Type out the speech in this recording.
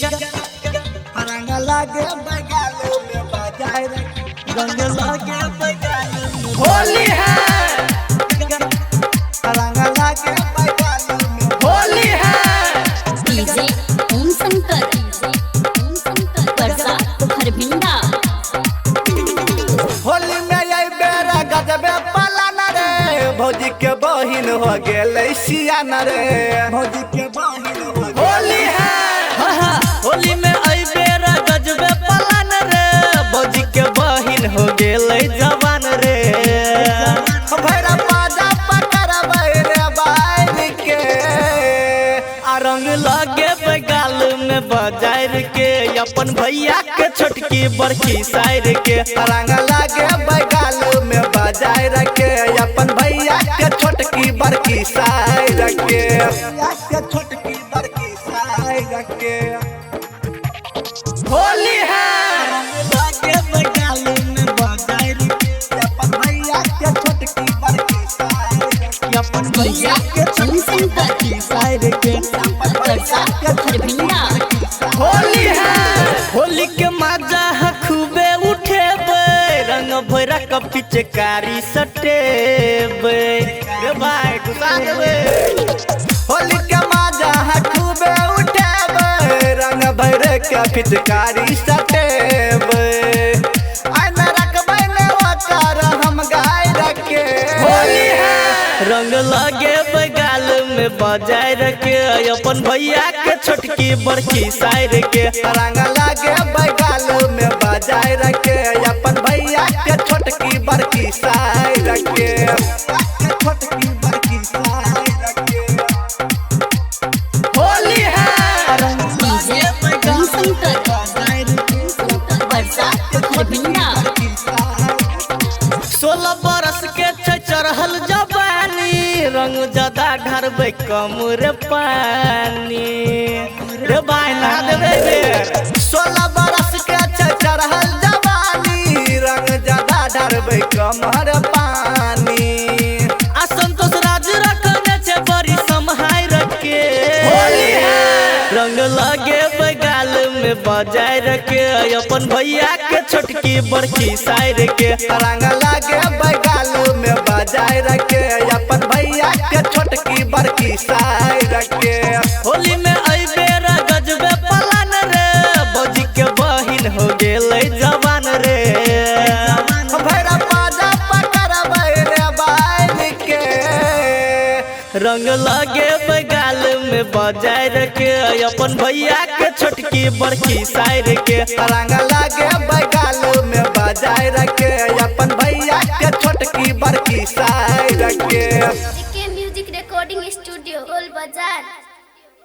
रंग लागे बगाल में बजाए रंग लागे बगाल में होली है रंग लागे बगाल में होली है डीजे ओम शंकर परसा हरभिंडा। होली में आई बेरा गजबे पलाना रे भौजी के बहिन हो गेलै सियाना रे भौजी के बहिन होली है होली में आई बेरा गजबे पलान रे भौजी के बहिन हो गेलै जवान रे भैरा बाजा पकड़बै रे बाइर के आ रंग लगे बगाल में बजाएर के अपन भैया के छोटकी बड़की साइर के रंग लगे बगाल में बजाएर के अपन भैया के छोटकी बड़की साइर के छोटकी बड़की साइड के होली है लागे बगाल में बजाए अपन भैया के छोटकी बड़की साइड अपन भैया के छोटकी बड़की साइड के परसा हरभिंडा। होली है होली के मजा खूबे उठेबे रंग भैरा के पिचकारी सटेबे रे भाई गुस्सा देबे होली के मजा खूबे उठेबे रंग भैरा के पिचकारी सटेबे आई में रखबै ने ओकर हम गाय रखे होली है रंग लगे बगाल में बजाए रखे अपन भैया के छोटकी बड़की साइर के रंग लगे बगाल में बजाए रखे अपन भैया के छोटकी बड़की साइर के छोटकी बड़की साइड के होली है डीजे ओम शंकर परसा हरभिंडा। 16 बरस के चढ़ल जवानी रंग ज्यादा ढरबै कम रे पानी रे भाई ना देबे रे 16 बरस के चढ़ल जवानी रंग ज्यादा ढरबै कम रे पानी आ संतोष राज रखने छे बड़ी सम्हाई रखे होली है रंग लगे बगाल में बजाए रखे अपन भैया के छोटकी बड़की साइर के रंग लगे बगाल में बजाए रखे अपन भैया के छोटकी बड़की साइर के होली में आई बेरा गजबे पलान रे भौजी के बहिन हो गेलै जवान रे भैरा बाजा पकड़बै रे बाइर के रंग लगे बगाल में बजाए रखे अपन भैया के छोटकी बड़की साइर के रंग लगे बगाल में बजाए रखे अपन भैया के छोटकी बड़की साइर के म्यूजिक रिकॉर्डिंग स्टूडियो गोल बाजार।